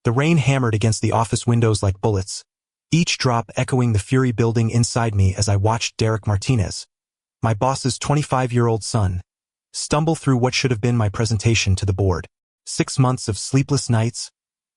The rain hammered against the office windows like bullets, each drop echoing the fury building inside me as I watched Derek Martinez, my boss's 25-year-old son, stumble through what should have been my presentation to the board. 6 months of sleepless nights,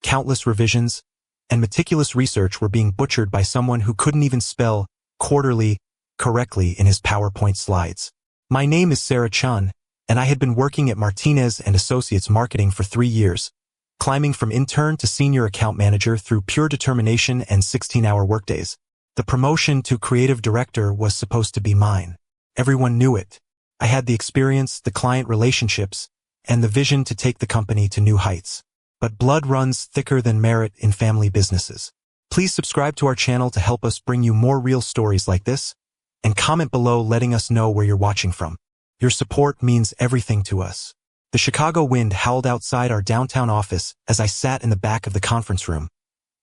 countless revisions, and meticulous research were being butchered by someone who couldn't even spell quarterly correctly in his PowerPoint slides. My name is Sarah Chun, and I had been working at Martinez & Associates Marketing for 3 years, climbing from intern to senior account manager through pure determination and 16-hour workdays. The promotion to creative director was supposed to be mine. Everyone knew it. I had the experience, the client relationships, and the vision to take the company to new heights. But blood runs thicker than merit in family businesses. Please subscribe to our channel to help us bring you more real stories like this, and comment below letting us know where you're watching from. Your support means everything to us. The Chicago wind howled outside our downtown office as I sat in the back of the conference room,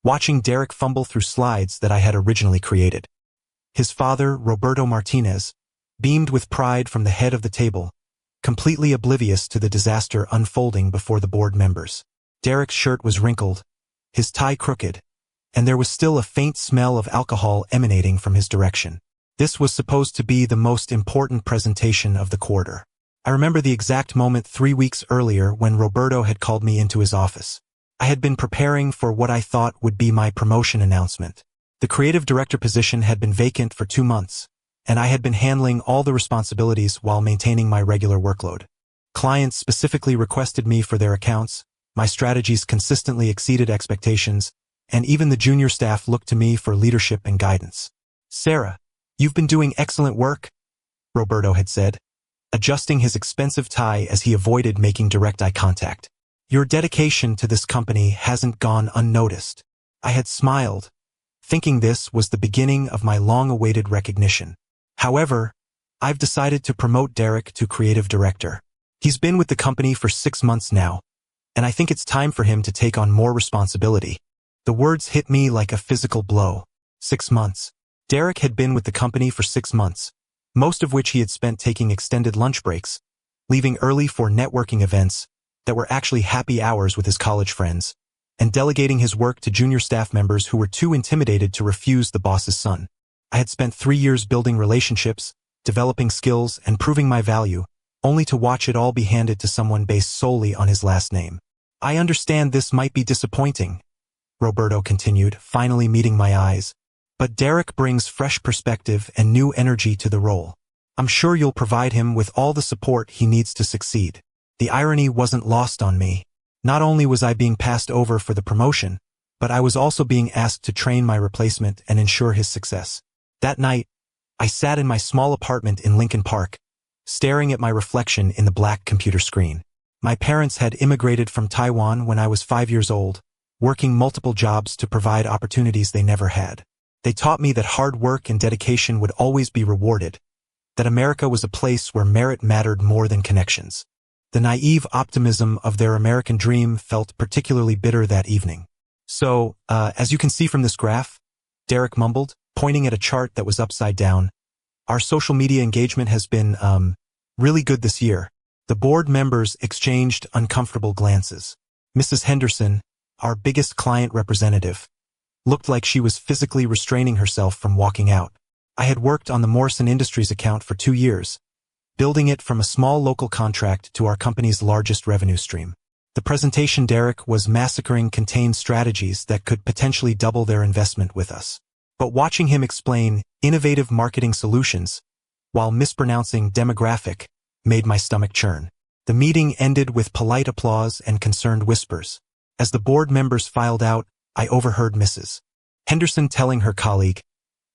watching Derek fumble through slides that I had originally created. His father, Roberto Martinez, beamed with pride from the head of the table, completely oblivious to the disaster unfolding before the board members. Derek's shirt was wrinkled, his tie crooked, and there was still a faint smell of alcohol emanating from his direction. This was supposed to be the most important presentation of the quarter. I remember the exact moment 3 weeks earlier when Roberto had called me into his office. I had been preparing for what I thought would be my promotion announcement. The creative director position had been vacant for 2 months, and I had been handling all the responsibilities while maintaining my regular workload. Clients specifically requested me for their accounts, my strategies consistently exceeded expectations, and even the junior staff looked to me for leadership and guidance. "Sarah, you've been doing excellent work," Roberto had said, adjusting his expensive tie as he avoided making direct eye contact. "Your dedication to this company hasn't gone unnoticed." I had smiled, thinking this was the beginning of my long-awaited recognition. However, I've decided to promote Derek to creative director. He's been with the company for 6 months now, and I think it's time for him to take on more responsibility. The words hit me like a physical blow. 6 months. Derek had been with the company for 6 months, most of which he had spent taking extended lunch breaks, leaving early for networking events that were actually happy hours with his college friends, and delegating his work to junior staff members who were too intimidated to refuse the boss's son. I had spent 3 years building relationships, developing skills, and proving my value, only to watch it all be handed to someone based solely on his last name. "I understand this might be disappointing," Roberto continued, finally meeting my eyes, "but Derek brings fresh perspective and new energy to the role. I'm sure you'll provide him with all the support he needs to succeed." The irony wasn't lost on me. Not only was I being passed over for the promotion, but I was also being asked to train my replacement and ensure his success. That night, I sat in my small apartment in Lincoln Park, staring at my reflection in the black computer screen. My parents had immigrated from Taiwan when I was 5 years old, working multiple jobs to provide opportunities they never had. They taught me that hard work and dedication would always be rewarded, that America was a place where merit mattered more than connections. The naive optimism of their American dream felt particularly bitter that evening. "So, as you can see from this graph," Derek mumbled, pointing at a chart that was upside down, "our social media engagement has been, really good this year." The board members exchanged uncomfortable glances. Mrs. Henderson, our biggest client representative, looked like she was physically restraining herself from walking out. I had worked on the Morrison Industries account for 2 years, building it from a small local contract to our company's largest revenue stream. The presentation Derek was massacring contained strategies that could potentially double their investment with us. But watching him explain innovative marketing solutions, while mispronouncing demographic, made my stomach churn. The meeting ended with polite applause and concerned whispers. As the board members filed out, I overheard Mrs. Henderson telling her colleague,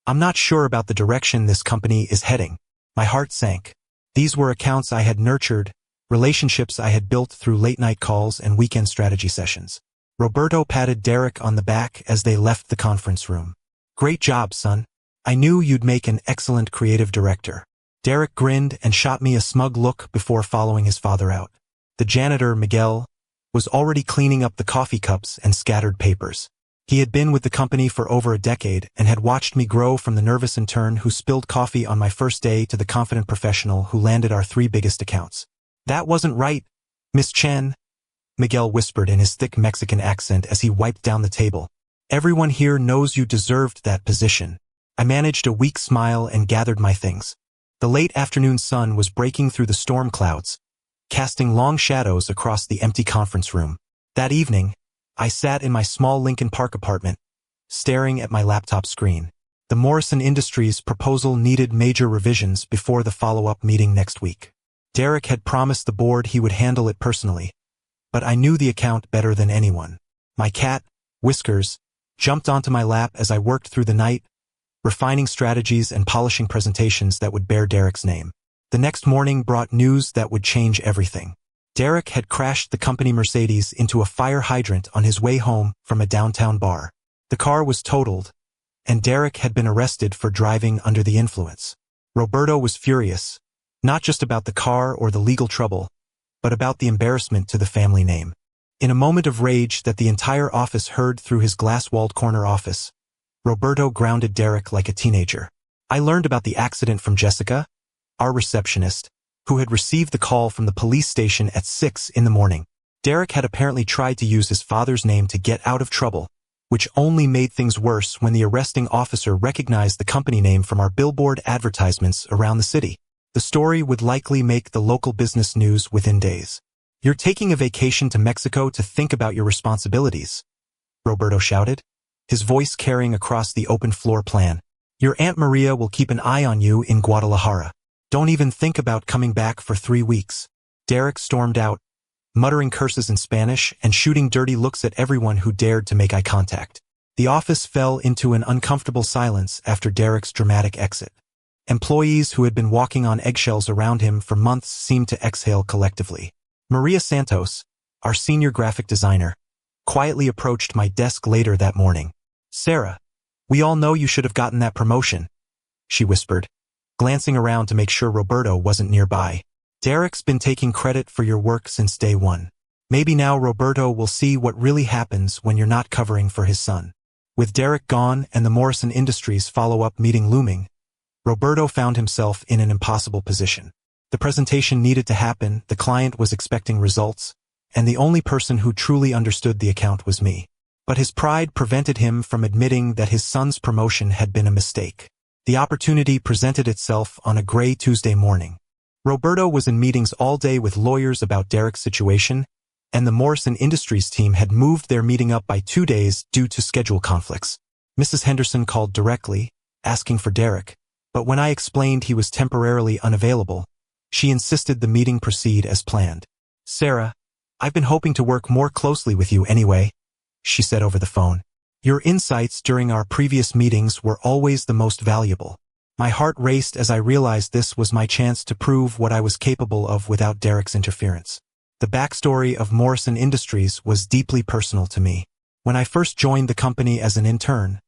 "I'm not sure about the direction this company is heading." My heart sank. These were accounts I had nurtured, relationships I had built through late-night calls and weekend strategy sessions. Roberto patted Derek on the back as they left the conference room. "Great job, son. I knew you'd make an excellent creative director." Derek grinned and shot me a smug look before following his father out. The janitor, Miguel, was already cleaning up the coffee cups and scattered papers. He had been with the company for over a decade and had watched me grow from the nervous intern who spilled coffee on my first day to the confident professional who landed our 3 biggest accounts. "That wasn't right, Miss Chen," Miguel whispered in his thick Mexican accent as he wiped down the table. "Everyone here knows you deserved that position." I managed a weak smile and gathered my things. The late afternoon sun was breaking through the storm clouds, casting long shadows across the empty conference room. That evening, I sat in my small Lincoln Park apartment, staring at my laptop screen. The Morrison Industries proposal needed major revisions before the follow-up meeting next week. Derek had promised the board he would handle it personally, but I knew the account better than anyone. My cat, Whiskers, jumped onto my lap as I worked through the night, refining strategies and polishing presentations that would bear Derek's name. The next morning brought news that would change everything. Derek had crashed the company Mercedes into a fire hydrant on his way home from a downtown bar. The car was totaled, and Derek had been arrested for driving under the influence. Roberto was furious, not just about the car or the legal trouble, but about the embarrassment to the family name. In a moment of rage that the entire office heard through his glass-walled corner office, Roberto grounded Derek like a teenager. I learned about the accident from Jessica, our receptionist, who had received the call from the police station at 6 in the morning. Derek had apparently tried to use his father's name to get out of trouble, which only made things worse when the arresting officer recognized the company name from our billboard advertisements around the city. The story would likely make the local business news within days. "You're taking a vacation to Mexico to think about your responsibilities," Roberto shouted, his voice carrying across the open floor plan. "Your Aunt Maria will keep an eye on you in Guadalajara. Don't even think about coming back for 3 weeks." Derek stormed out, muttering curses in Spanish and shooting dirty looks at everyone who dared to make eye contact. The office fell into an uncomfortable silence after Derek's dramatic exit. Employees who had been walking on eggshells around him for months seemed to exhale collectively. Maria Santos, our senior graphic designer, quietly approached my desk later that morning. "Sarah, we all know you should have gotten that promotion," she whispered, glancing around to make sure Roberto wasn't nearby. "Derek's been taking credit for your work since day one. Maybe now Roberto will see what really happens when you're not covering for his son." With Derek gone and the Morrison Industries follow-up meeting looming, Roberto found himself in an impossible position. The presentation needed to happen, the client was expecting results, and the only person who truly understood the account was me. But his pride prevented him from admitting that his son's promotion had been a mistake. The opportunity presented itself on a gray Tuesday morning. Roberto was in meetings all day with lawyers about Derek's situation, and the Morrison Industries team had moved their meeting up by 2 days due to schedule conflicts. Mrs. Henderson called directly, asking for Derek, but when I explained he was temporarily unavailable, she insisted the meeting proceed as planned. "Sarah, I've been hoping to work more closely with you anyway," she said over the phone. "Your insights during our previous meetings were always the most valuable." My heart raced as I realized this was my chance to prove what I was capable of without Derek's interference. The backstory of Morrison Industries was deeply personal to me. When I first joined the company as an intern,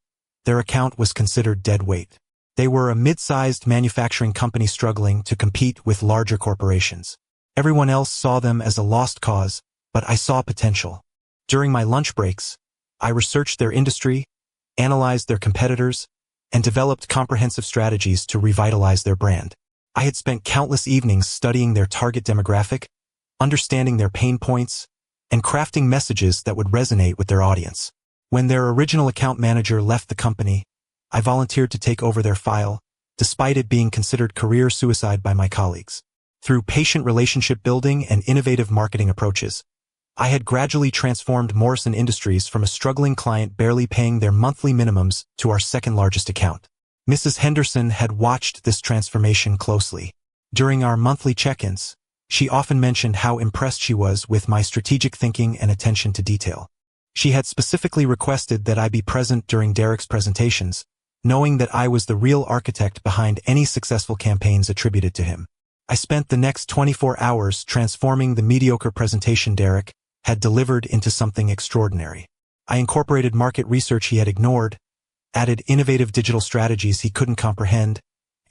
their account was considered dead weight. They were a mid-sized manufacturing company struggling to compete with larger corporations. Everyone else saw them as a lost cause, but I saw potential. During my lunch breaks, I researched their industry, analyzed their competitors, and developed comprehensive strategies to revitalize their brand. I had spent countless evenings studying their target demographic, understanding their pain points, and crafting messages that would resonate with their audience. When their original account manager left the company, I volunteered to take over their file, despite it being considered career suicide by my colleagues. Through patient relationship building and innovative marketing approaches, I had gradually transformed Morrison Industries from a struggling client barely paying their monthly minimums to our second-largest account. Mrs. Henderson had watched this transformation closely. During our monthly check-ins, she often mentioned how impressed she was with my strategic thinking and attention to detail. She had specifically requested that I be present during Derek's presentations, knowing that I was the real architect behind any successful campaigns attributed to him. I spent the next 24 hours transforming the mediocre presentation Derek had delivered into something extraordinary. I incorporated market research he had ignored, added innovative digital strategies he couldn't comprehend,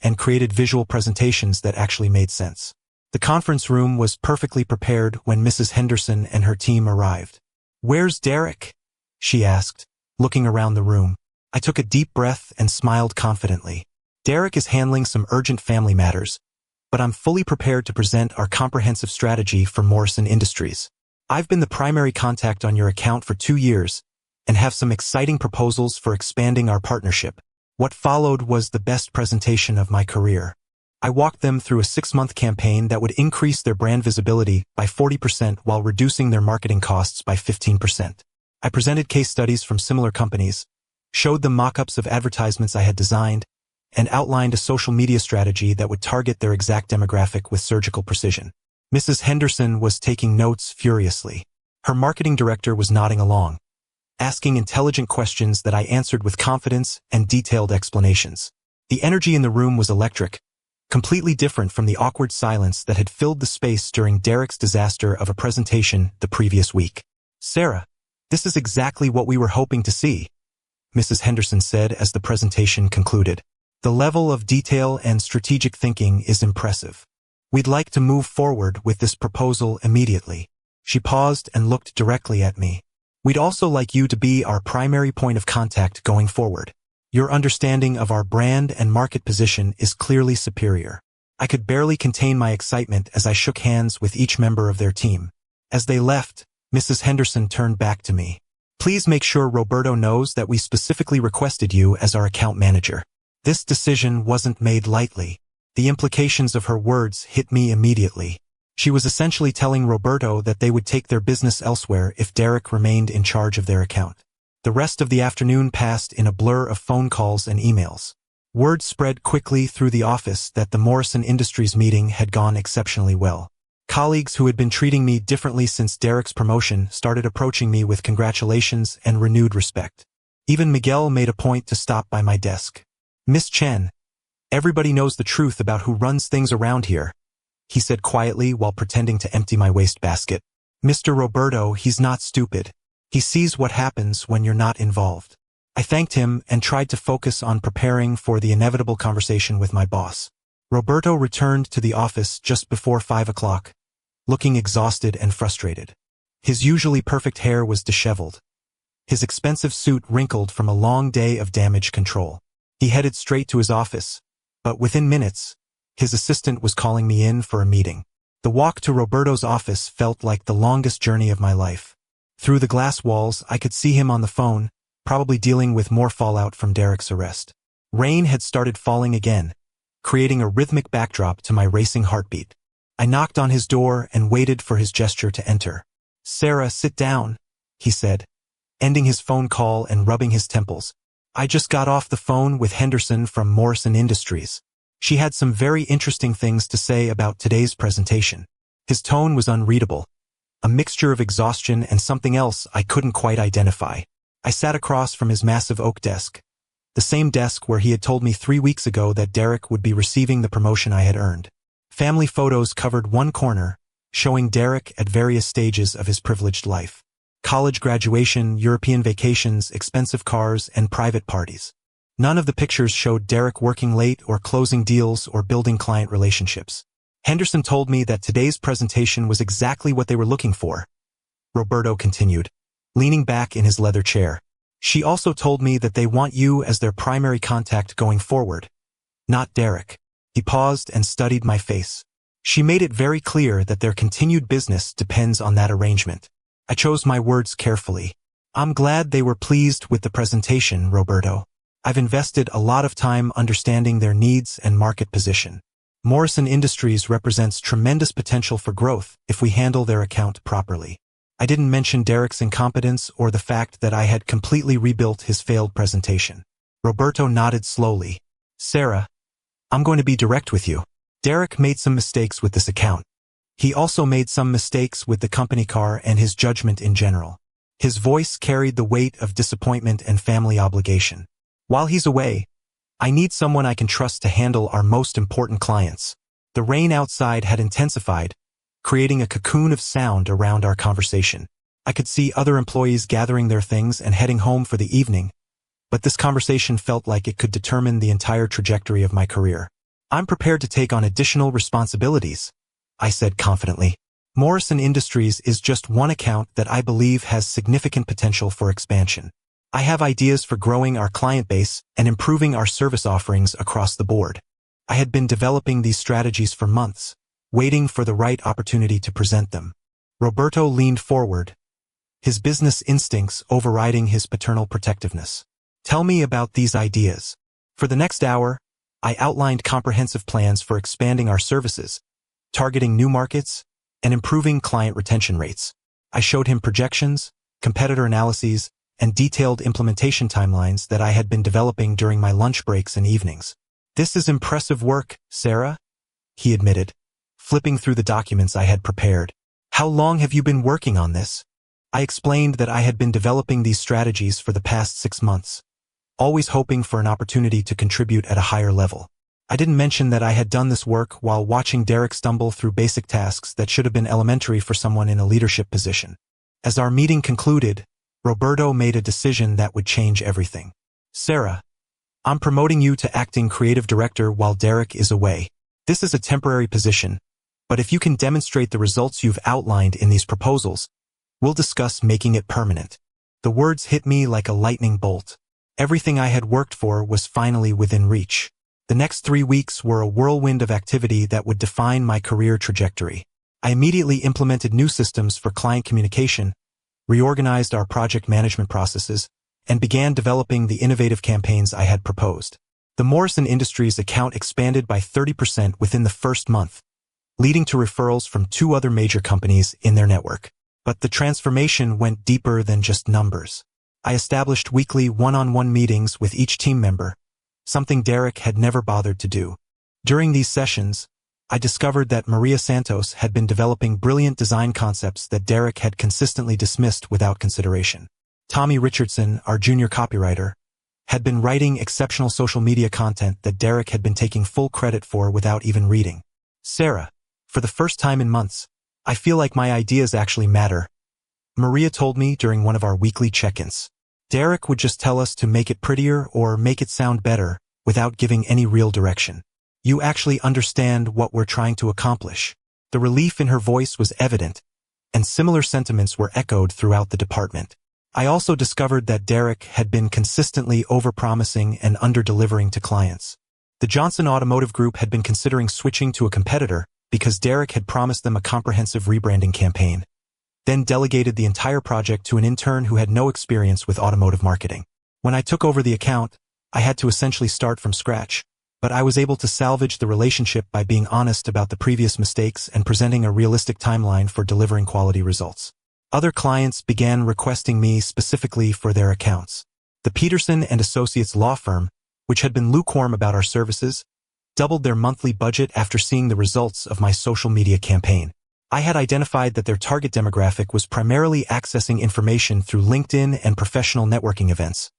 and created visual presentations that actually made sense. The conference room was perfectly prepared when Mrs. Henderson and her team arrived. "Where's Derek?" she asked, looking around the room. I took a deep breath and smiled confidently. "Derek is handling some urgent family matters, but I'm fully prepared to present our comprehensive strategy for Morrison Industries." I've been the primary contact on your account for 2 years and have some exciting proposals for expanding our partnership. What followed was the best presentation of my career. I walked them through a 6-month campaign that would increase their brand visibility by 40% while reducing their marketing costs by 15%. I presented case studies from similar companies, showed them mock-ups of advertisements I had designed, and outlined a social media strategy that would target their exact demographic with surgical precision. Mrs. Henderson was taking notes furiously. Her marketing director was nodding along, asking intelligent questions that I answered with confidence and detailed explanations. The energy in the room was electric, completely different from the awkward silence that had filled the space during Derek's disaster of a presentation the previous week. "Sarah, this is exactly what we were hoping to see," Mrs. Henderson said as the presentation concluded. "The level of detail and strategic thinking is impressive. We'd like to move forward with this proposal immediately." She paused and looked directly at me. "We'd also like you to be our primary point of contact going forward. Your understanding of our brand and market position is clearly superior." I could barely contain my excitement as I shook hands with each member of their team. As they left, Mrs. Henderson turned back to me. "Please make sure Roberto knows that we specifically requested you as our account manager. This decision wasn't made lightly." The implications of her words hit me immediately. She was essentially telling Roberto that they would take their business elsewhere if Derek remained in charge of their account. The rest of the afternoon passed in a blur of phone calls and emails. Word spread quickly through the office that the Morrison Industries meeting had gone exceptionally well. Colleagues who had been treating me differently since Derek's promotion started approaching me with congratulations and renewed respect. Even Miguel made a point to stop by my desk. "Miss Chen, everybody knows the truth about who runs things around here," he said quietly while pretending to empty my wastebasket. "Mr. Roberto, he's not stupid. He sees what happens when you're not involved." I thanked him and tried to focus on preparing for the inevitable conversation with my boss. Roberto returned to the office just before 5 o'clock, looking exhausted and frustrated. His usually perfect hair was disheveled, his expensive suit wrinkled from a long day of damage control. He headed straight to his office, but within minutes, his assistant was calling me in for a meeting. The walk to Roberto's office felt like the longest journey of my life. Through the glass walls, I could see him on the phone, probably dealing with more fallout from Derek's arrest. Rain had started falling again, creating a rhythmic backdrop to my racing heartbeat. I knocked on his door and waited for his gesture to enter. "Sarah, sit down," he said, ending his phone call and rubbing his temples. "I just got off the phone with Henderson from Morrison Industries. She had some very interesting things to say about today's presentation." His tone was unreadable, a mixture of exhaustion and something else I couldn't quite identify. I sat across from his massive oak desk, the same desk where he had told me 3 weeks ago that Derek would be receiving the promotion I had earned. Family photos covered one corner, showing Derek at various stages of his privileged life. College graduation, European vacations, expensive cars, and private parties. None of the pictures showed Derek working late or closing deals or building client relationships. "Henderson told me that today's presentation was exactly what they were looking for," Roberto continued, leaning back in his leather chair. "She also told me that they want you as their primary contact going forward, not Derek." He paused and studied my face. "She made it very clear that their continued business depends on that arrangement." I chose my words carefully. "I'm glad they were pleased with the presentation, Roberto. I've invested a lot of time understanding their needs and market position. Morrison Industries represents tremendous potential for growth if we handle their account properly." I didn't mention Derek's incompetence or the fact that I had completely rebuilt his failed presentation. Roberto nodded slowly. "Sarah, I'm going to be direct with you. Derek made some mistakes with this account. He also made some mistakes with the company car and his judgment in general." His voice carried the weight of disappointment and family obligation. "While he's away, I need someone I can trust to handle our most important clients." The rain outside had intensified, creating a cocoon of sound around our conversation. I could see other employees gathering their things and heading home for the evening, but this conversation felt like it could determine the entire trajectory of my career. "I'm prepared to take on additional responsibilities," I said confidently. "Morrison Industries is just one account that I believe has significant potential for expansion. I have ideas for growing our client base and improving our service offerings across the board." I had been developing these strategies for months, waiting for the right opportunity to present them. Roberto leaned forward, his business instincts overriding his paternal protectiveness. Tell me about these ideas. For the next hour, I outlined comprehensive plans for expanding our services, targeting new markets, and improving client retention rates. I showed him projections, competitor analyses, and detailed implementation timelines that I had been developing during my lunch breaks and evenings. This is impressive work, Sarah, he admitted, flipping through the documents I had prepared. How long have you been working on this? I explained that I had been developing these strategies for the past 6 months, always hoping for an opportunity to contribute at a higher level. I didn't mention that I had done this work while watching Derek stumble through basic tasks that should have been elementary for someone in a leadership position. As our meeting concluded, Roberto made a decision that would change everything. Sarah, I'm promoting you to acting creative director while Derek is away. This is a temporary position, but if you can demonstrate the results you've outlined in these proposals, we'll discuss making it permanent. The words hit me like a lightning bolt. Everything I had worked for was finally within reach. The next 3 weeks were a whirlwind of activity that would define my career trajectory. I immediately implemented new systems for client communication, reorganized our project management processes, and began developing the innovative campaigns I had proposed. The Morrison Industries account expanded by 30% within the first month, leading to referrals from 2 other major companies in their network. But the transformation went deeper than just numbers. I established weekly one-on-one meetings with each team member, something Derek had never bothered to do. During these sessions, I discovered that Maria Santos had been developing brilliant design concepts that Derek had consistently dismissed without consideration. Tommy Richardson, our junior copywriter, had been writing exceptional social media content that Derek had been taking full credit for without even reading. Sarah, for the first time in months, I feel like my ideas actually matter, Maria told me during one of our weekly check-ins. Derek would just tell us to make it prettier or make it sound better without giving any real direction. You actually understand what we're trying to accomplish. The relief in her voice was evident, and similar sentiments were echoed throughout the department. I also discovered that Derek had been consistently overpromising and under-delivering to clients. The Johnson Automotive Group had been considering switching to a competitor because Derek had promised them a comprehensive rebranding campaign, then delegated the entire project to an intern who had no experience with automotive marketing. When I took over the account, I had to essentially start from scratch, but I was able to salvage the relationship by being honest about the previous mistakes and presenting a realistic timeline for delivering quality results. Other clients began requesting me specifically for their accounts. The Peterson and Associates law firm, which had been lukewarm about our services, doubled their monthly budget after seeing the results of my social media campaign. I had identified that their target demographic was primarily accessing information through LinkedIn and professional networking events,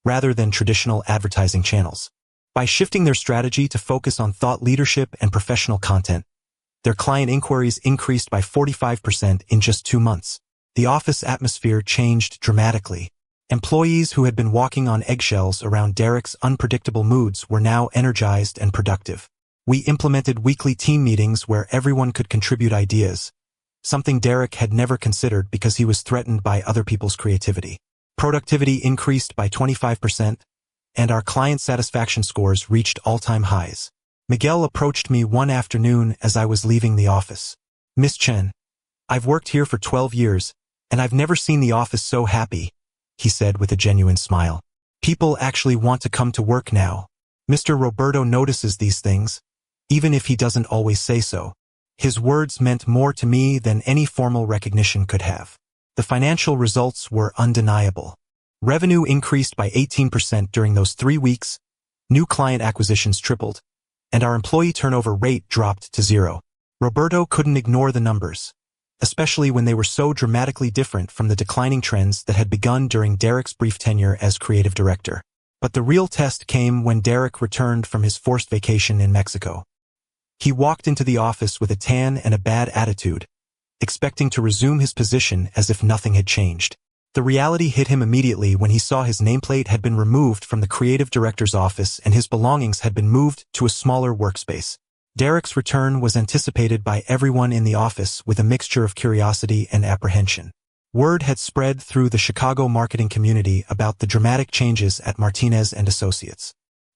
rather than traditional advertising channels. By shifting their strategy to focus on thought leadership and professional content, their client inquiries increased by 45% in just 2 months. The office atmosphere changed dramatically. Employees who had been walking on eggshells around Derek's unpredictable moods were now energized and productive. We implemented weekly team meetings where everyone could contribute ideas, something Derek had never considered because he was threatened by other people's creativity. Productivity increased by 25%, and our client satisfaction scores reached all-time highs. Miguel approached me one afternoon as I was leaving the office. "Miss Chen, I've worked here for 12 years, and I've never seen the office so happy," he said with a genuine smile. "People actually want to come to work now." Mr. Roberto notices these things, even if he doesn't always say so. His words meant more to me than any formal recognition could have. The financial results were undeniable. Revenue increased by 18% during those 3 weeks, new client acquisitions tripled, and our employee turnover rate dropped to 0. Roberto couldn't ignore the numbers, especially when they were so dramatically different from the declining trends that had begun during Derek's brief tenure as creative director. But the real test came when Derek returned from his forced vacation in Mexico. He walked into the office with a tan and a bad attitude, expecting to resume his position as if nothing had changed. The reality hit him immediately when he saw his nameplate had been removed from the creative director's office and his belongings had been moved to a smaller workspace. Derek's return was anticipated by everyone in the office with a mixture of curiosity and apprehension. Word had spread through the Chicago marketing community about the dramatic changes at Martinez and Associates.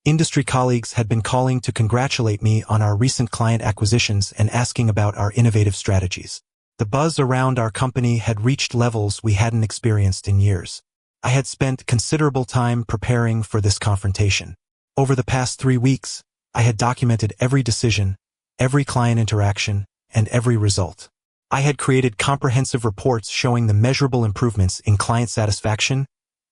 Industry colleagues had been calling to congratulate me on our recent client acquisitions and asking about our innovative strategies. The buzz around our company had reached levels we hadn't experienced in years. I had spent considerable time preparing for this confrontation. Over the past 3 weeks, I had documented every decision, every client interaction, and every result. I had created comprehensive reports showing the measurable improvements in client satisfaction,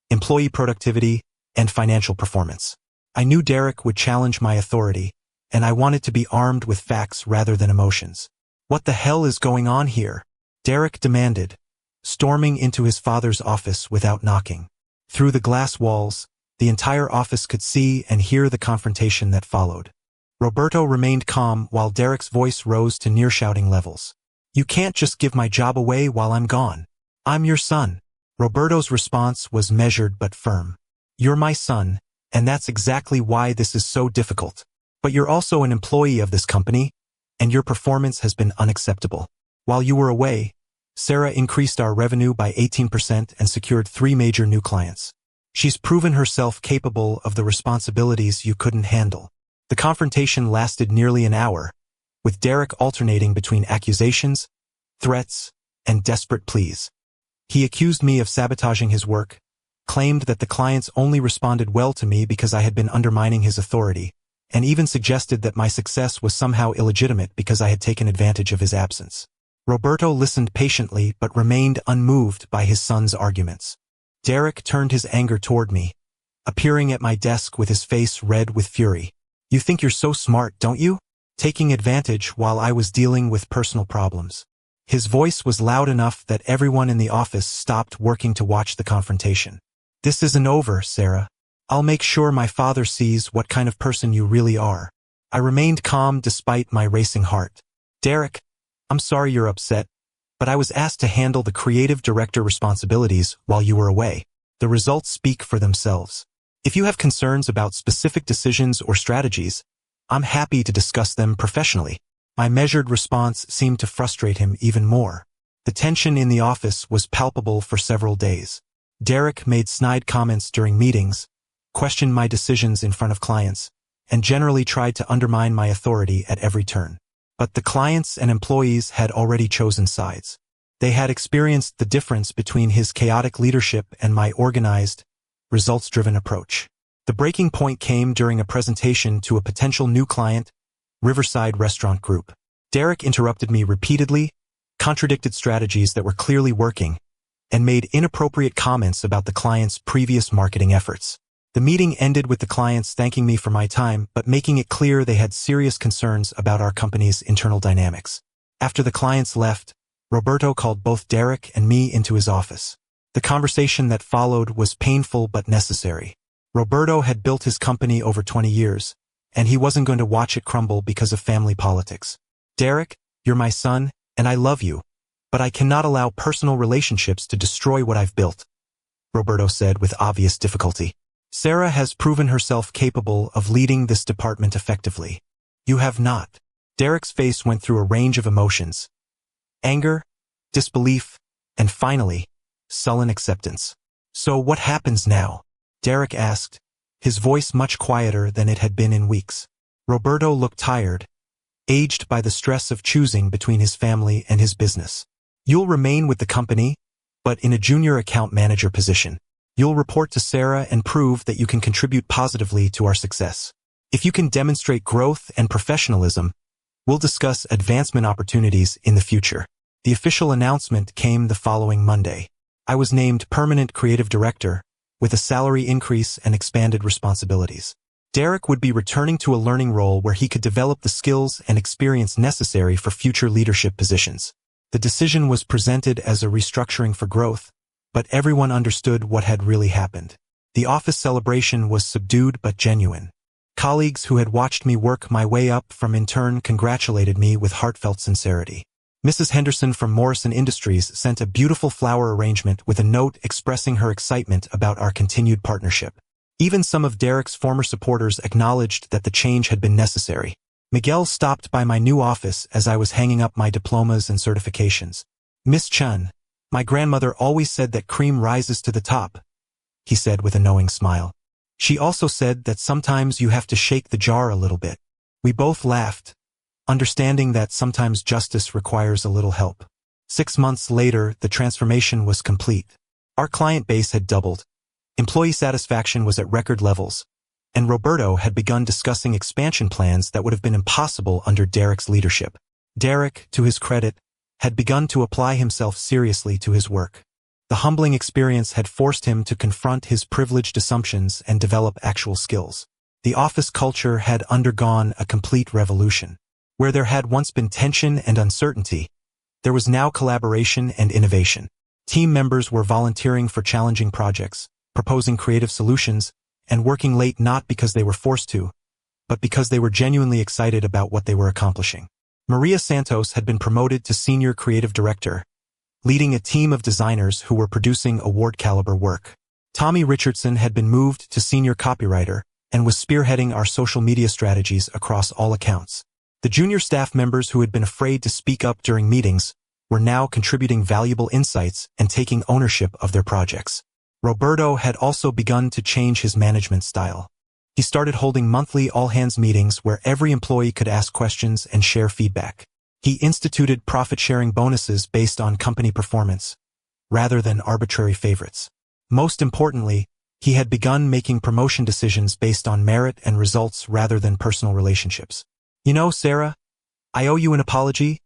employee productivity, and financial performance. I knew Derek would challenge my authority, and I wanted to be armed with facts rather than emotions. "What the hell is going on here?" Derek demanded, storming into his father's office without knocking. Through the glass walls, the entire office could see and hear the confrontation that followed. Roberto remained calm while Derek's voice rose to near-shouting levels. "You can't just give my job away while I'm gone. I'm your son." Roberto's response was measured but firm. "You're my son, and that's exactly why this is so difficult. But you're also an employee of this company, and your performance has been unacceptable. While you were away, Sarah increased our revenue by 18% and secured 3 major new clients. She's proven herself capable of the responsibilities you couldn't handle." The confrontation lasted nearly an hour, with Derek alternating between accusations, threats, and desperate pleas. He accused me of sabotaging his work, claimed that the clients only responded well to me because I had been undermining his authority, and even suggested that my success was somehow illegitimate because I had taken advantage of his absence. Roberto listened patiently but remained unmoved by his son's arguments. Derek turned his anger toward me, appearing at my desk with his face red with fury. "You think you're so smart, don't you? Taking advantage while I was dealing with personal problems." His voice was loud enough that everyone in the office stopped working to watch the confrontation. "This isn't over, Sarah. I'll make sure my father sees what kind of person you really are." I remained calm despite my racing heart. "Derek, I'm sorry you're upset, but I was asked to handle the creative director responsibilities while you were away. The results speak for themselves. If you have concerns about specific decisions or strategies, I'm happy to discuss them professionally." My measured response seemed to frustrate him even more. The tension in the office was palpable for several days. Derek made snide comments during meetings, questioned my decisions in front of clients, and generally tried to undermine my authority at every turn. But the clients and employees had already chosen sides. They had experienced the difference between his chaotic leadership and my organized, results-driven approach. The breaking point came during a presentation to a potential new client, Riverside Restaurant Group. Derek interrupted me repeatedly, contradicted strategies that were clearly working, and made inappropriate comments about the client's previous marketing efforts. The meeting ended with the clients thanking me for my time, but making it clear they had serious concerns about our company's internal dynamics. After the clients left, Roberto called both Derek and me into his office. The conversation that followed was painful but necessary. Roberto had built his company over 20 years, and he wasn't going to watch it crumble because of family politics. "Derek, you're my son, and I love you, but I cannot allow personal relationships to destroy what I've built," Roberto said with obvious difficulty. "Sarah has proven herself capable of leading this department effectively. You have not." Derek's face went through a range of emotions: anger, disbelief, and finally, sullen acceptance. "So what happens now?" Derek asked, his voice much quieter than it had been in weeks. Roberto looked tired, aged by the stress of choosing between his family and his business. "You'll remain with the company, but in a junior account manager position. You'll report to Sarah and prove that you can contribute positively to our success. If you can demonstrate growth and professionalism, we'll discuss advancement opportunities in the future." The official announcement came the following Monday. I was named permanent creative director, with a salary increase and expanded responsibilities. Derek would be returning to a learning role where he could develop the skills and experience necessary for future leadership positions. The decision was presented as a restructuring for growth, but everyone understood what had really happened. The office celebration was subdued but genuine. Colleagues who had watched me work my way up from intern congratulated me with heartfelt sincerity. Mrs. Henderson from Morrison Industries sent a beautiful flower arrangement with a note expressing her excitement about our continued partnership. Even some of Derek's former supporters acknowledged that the change had been necessary. Miguel stopped by my new office as I was hanging up my diplomas and certifications. "Miss Chun, my grandmother always said that cream rises to the top," he said with a knowing smile. "She also said that sometimes you have to shake the jar a little bit." We both laughed, understanding that sometimes justice requires a little help. 6 months later, the transformation was complete. Our client base had doubled. Employee satisfaction was at record levels, and Roberto had begun discussing expansion plans that would have been impossible under Derek's leadership. Derek, to his credit, had begun to apply himself seriously to his work. The humbling experience had forced him to confront his privileged assumptions and develop actual skills. The office culture had undergone a complete revolution. Where there had once been tension and uncertainty, there was now collaboration and innovation. Team members were volunteering for challenging projects, proposing creative solutions, and working late not because they were forced to, but because they were genuinely excited about what they were accomplishing. Maria Santos had been promoted to Senior Creative Director, leading a team of designers who were producing award-caliber work. Tommy Richardson had been moved to Senior Copywriter and was spearheading our social media strategies across all accounts. The junior staff members who had been afraid to speak up during meetings were now contributing valuable insights and taking ownership of their projects. Roberto had also begun to change his management style. He started holding monthly all-hands meetings where every employee could ask questions and share feedback. He instituted profit-sharing bonuses based on company performance, rather than arbitrary favorites. Most importantly, he had begun making promotion decisions based on merit and results rather than personal relationships. "You know, Sarah, I owe you an apology,"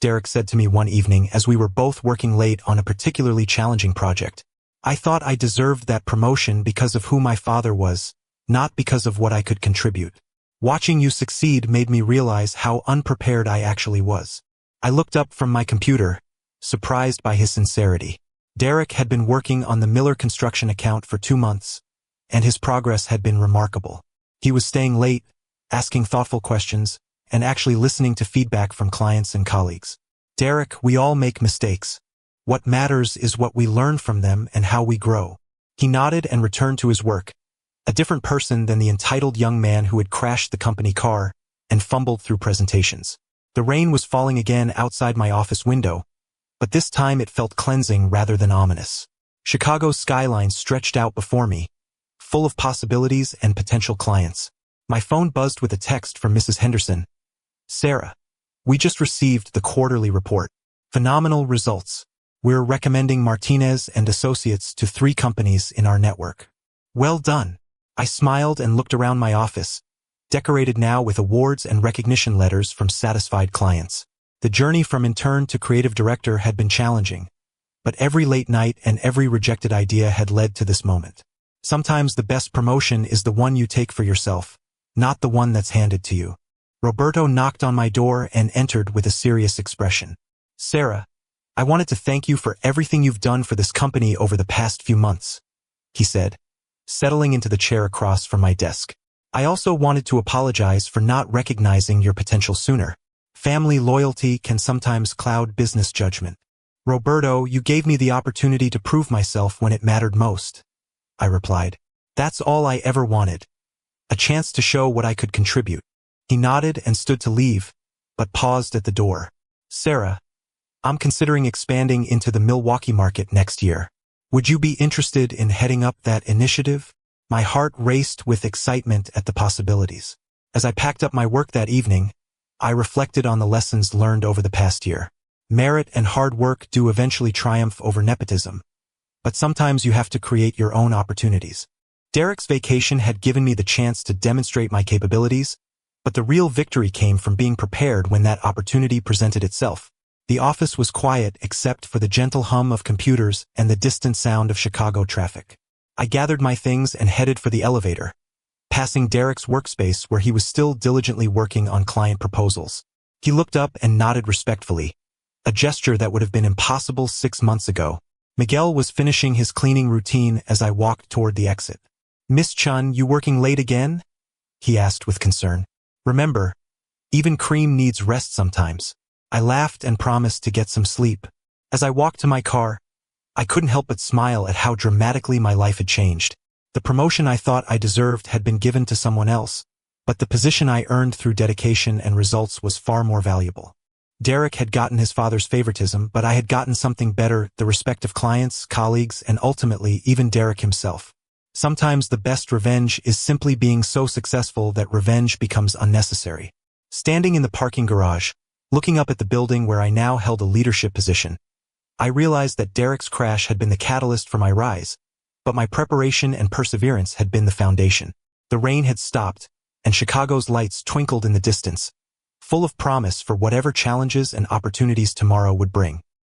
Derek said to me one evening as we were both working late on a particularly challenging project. "I thought I deserved that promotion because of who my father was, not because of what I could contribute. Watching you succeed made me realize how unprepared I actually was." I looked up from my computer, surprised by his sincerity. Derek had been working on the Miller construction account for 2 months, and his progress had been remarkable. He was staying late, asking thoughtful questions, and actually listening to feedback from clients and colleagues. "Derek, we all make mistakes. What matters is what we learn from them and how we grow." He nodded and returned to his work, a different person than the entitled young man who had crashed the company car and fumbled through presentations. The rain was falling again outside my office window, but this time it felt cleansing rather than ominous. Chicago's skyline stretched out before me, full of possibilities and potential clients. My phone buzzed with a text from Mrs. Henderson. "Sarah, we just received the quarterly report. Phenomenal results. We're recommending Martinez and Associates to 3 companies in our network." "Well done." I smiled and looked around my office, decorated now with awards and recognition letters from satisfied clients. The journey from intern to creative director had been challenging, but every late night and every rejected idea had led to this moment. Sometimes the best promotion is the one you take for yourself, not the one that's handed to you. Roberto knocked on my door and entered with a serious expression. "Sarah, I wanted to thank you for everything you've done for this company over the past few months," he said, settling into the chair across from my desk. "I also wanted to apologize for not recognizing your potential sooner. Family loyalty can sometimes cloud business judgment. Roberto, you gave me the opportunity to prove myself when it mattered most," I replied. "That's all I ever wanted. A chance to show what I could contribute." He nodded and stood to leave, but paused at the door. "Sarah, I'm considering expanding into the Milwaukee market next year. Would you be interested in heading up that initiative?" My heart raced with excitement at the possibilities. As I packed up my work that evening, I reflected on the lessons learned over the past year. Merit and hard work do eventually triumph over nepotism, but sometimes you have to create your own opportunities. Derek's vacation had given me the chance to demonstrate my capabilities, but the real victory came from being prepared when that opportunity presented itself. The office was quiet except for the gentle hum of computers and the distant sound of Chicago traffic. I gathered my things and headed for the elevator, passing Derek's workspace where he was still diligently working on client proposals. He looked up and nodded respectfully, a gesture that would have been impossible 6 months ago. Miguel was finishing his cleaning routine as I walked toward the exit. "Miss Chun, you working late again?" he asked with concern. "Remember, even cream needs rest sometimes." I laughed and promised to get some sleep. As I walked to my car, I couldn't help but smile at how dramatically my life had changed. The promotion I thought I deserved had been given to someone else, but the position I earned through dedication and results was far more valuable. Derek had gotten his father's favoritism, but I had gotten something better, the respect of clients, colleagues, and ultimately even Derek himself. Sometimes the best revenge is simply being so successful that revenge becomes unnecessary. Standing in the parking garage, Looking up at the building where I now held a leadership position, I realized that Derek's crash had been the catalyst for my rise, but my preparation and perseverance had been the foundation. The rain had stopped, and Chicago's lights twinkled in the distance, full of promise for whatever challenges and opportunities tomorrow would bring.